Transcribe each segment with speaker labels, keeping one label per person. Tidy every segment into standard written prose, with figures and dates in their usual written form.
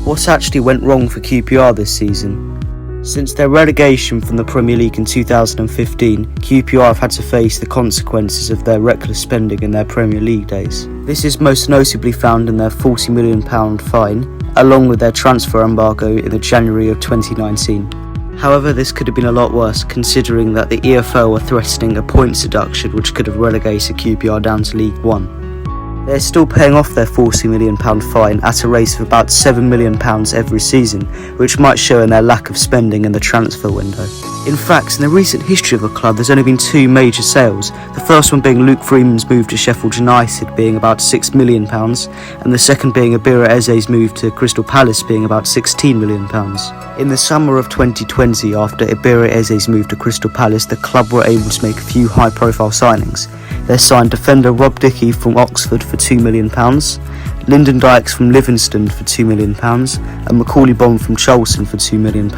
Speaker 1: What actually went wrong for QPR this season? Since their relegation from the Premier League in 2015, QPR have had to face the consequences of their reckless spending in their Premier League days. This is most notably found in their £40 million fine, along with their transfer embargo in the January of 2019. However, this could have been a lot worse, considering that the EFL were threatening a points deduction which could have relegated QPR down to League One. They're still paying off their £40 million fine at a rate of about £7 million every season, which might show in their lack of spending in the transfer window. In fact, in the recent history of the club, there's only been two major sales, the first one being Luke Freeman's move to Sheffield United being about £6 million, and the second being Ibira Eze's move to Crystal Palace being about £16 million. In the summer of 2020, after Ibira Eze's move to Crystal Palace, the club were able to make a few high-profile signings. They signed defender Rob Dickie from Oxford for £2 million, Lyndon Dykes from Livingston for £2 million, and Macaulay Bonne from Charlton for £2 million.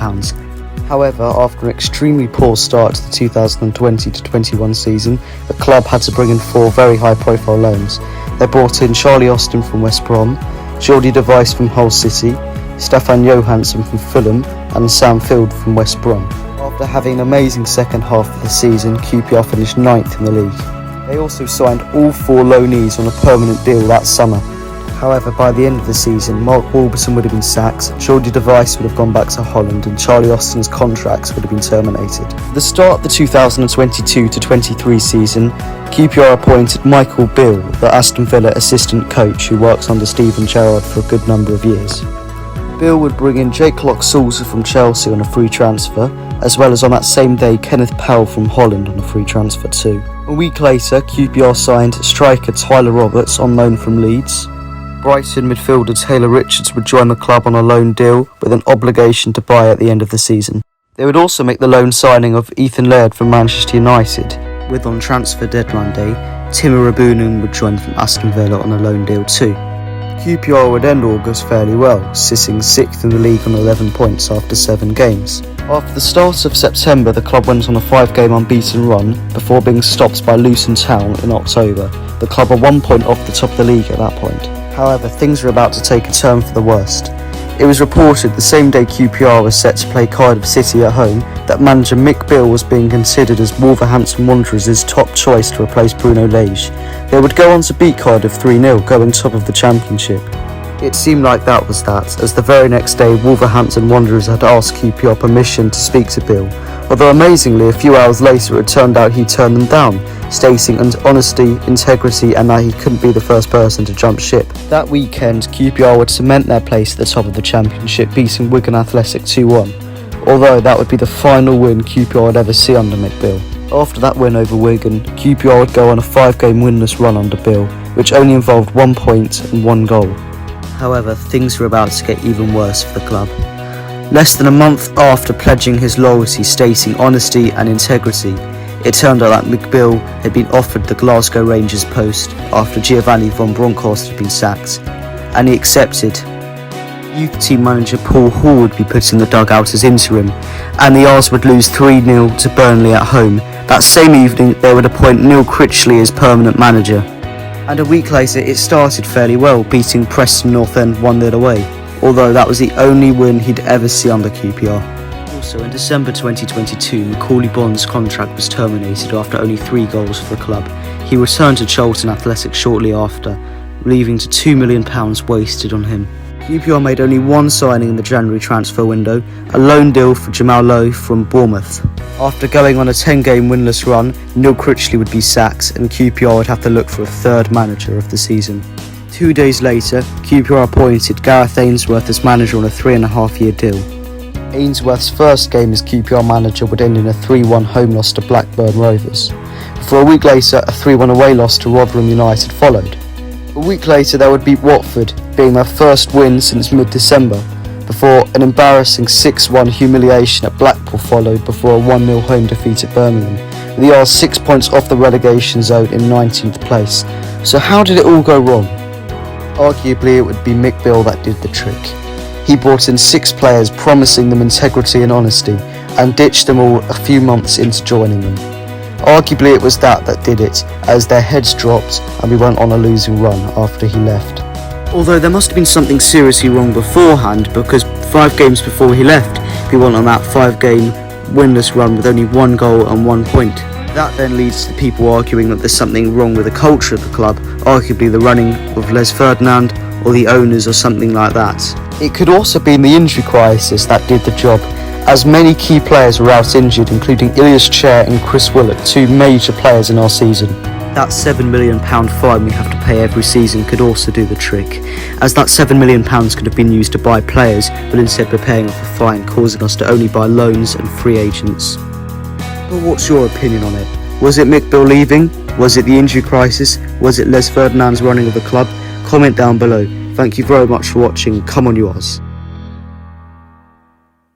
Speaker 1: However, after an extremely poor start to the 2020-21 season, the club had to bring in four very high-profile loans. They brought in Charlie Austin from West Brom, Jordi De Vries from Hull City, Stefan Johansson from Fulham, and Sam Field from West Brom. After having an amazing second half of the season, QPR finished 9th in the league. They also signed all four loanees on a permanent deal that summer. However, by the end of the season, Mark Warburton would have been sacked, Jordi De Vries would have gone back to Holland, and Charlie Austin's contracts would have been terminated. At the start of the 2022-23 season, QPR appointed Michael Beale, the Aston Villa assistant coach who works under Steven Gerrard for a good number of years. Beale would bring in Jake Lock-Sulzer from Chelsea on a free transfer, as well as on that same day Kenneth Powell from Holland on a free transfer too. A week later, QPR signed striker Tyler Roberts on loan from Leeds. Brighton midfielder Taylor Richards would join the club on a loan deal with an obligation to buy at the end of the season. They would also make the loan signing of Ethan Laird from Manchester United, with on transfer deadline day, Timo Rabunen would join from Aston Villa on a loan deal too. QPR would end August fairly well, sitting 6th in the league on 11 points after 7 games. After the start of September, the club went on a 5-game unbeaten run before being stopped by Luton Town in October. The club were 1 point off the top of the league at that point. However, things were about to take a turn for the worst. It was reported the same day QPR was set to play Cardiff City at home that manager Mick Beale was being considered as Wolverhampton Wanderers' top choice to replace Bruno Lage. They would go on to beat Cardiff 3-0, going top of the Championship. It seemed like that was that, as the very next day Wolverhampton Wanderers had asked QPR permission to speak to Beale, although amazingly a few hours later it turned out he turned them down, stating honesty, integrity and that he couldn't be the first person to jump ship. That weekend QPR would cement their place at the top of the Championship, beating Wigan Athletic 2-1, although that would be the final win QPR would ever see under Mick Beale. After that win over Wigan, QPR would go on a 5-game winless run under Beale, which only involved 1 point and 1 goal. However, things were about to get even worse for the club. Less than a month after pledging his loyalty, stating honesty and integrity, it turned out that Mick Beale had been offered the Glasgow Rangers post after Giovanni von Bronckhorst had been sacked, and he accepted. Youth team manager Paul Hall would be put in the dugout as interim, and the Ars would lose 3-0 to Burnley at home. That same evening, they would appoint Neil Critchley as permanent manager. And a week later, it started fairly well, beating Preston North End 1-0 away, although that was the only win he'd ever see under QPR. Also, in December 2022, Macaulay Bonne's contract was terminated after only 3 goals for the club. He returned to Charlton Athletic shortly after, leaving to £2 million wasted on him. QPR made only one signing in the January transfer window, a loan deal for Jamal Lowe from Bournemouth. After going on a 10-game winless run, Neil Critchley would be sacked and QPR would have to look for a third manager of the season. 2 days later, QPR appointed Gareth Ainsworth as manager on a 3.5-year deal. Ainsworth's first game as QPR manager would end in a 3-1 home loss to Blackburn Rovers. For a week later, a 3-1 away loss to Rotherham United followed. A week later, they would beat Watford, being their first win since mid-December, before an embarrassing 6-1 humiliation at Blackpool followed before a 1-0 home defeat at Birmingham, with the Ars 6 points off the relegation zone in 19th place. So how did it all go wrong? Arguably, it would be Mick Beale that did the trick. He brought in 6 players promising them integrity and honesty, and ditched them all a few months into joining them. Arguably it was that did it, as their heads dropped and we went on a losing run after he left. Although there must have been something seriously wrong beforehand, because 5 games before he left, he went on that 5-game winless run with only 1 goal and 1 point. That then leads to people arguing that there's something wrong with the culture of the club, arguably the running of Les Ferdinand or the owners or something like that. It could also be the injury crisis that did the job, as many key players were out injured, including Ilias Chair and Chris Willett, 2 major players in our season. That £7 million fine we have to pay every season could also do the trick, as that £7 million could have been used to buy players, but instead we're paying off a fine, causing us to only buy loans and free agents. But what's your opinion on it? Was it Mick Beale leaving? Was it the injury crisis? Was it Les Ferdinand's running of the club? Comment down below. Thank you very much for watching. Come on, you Oz.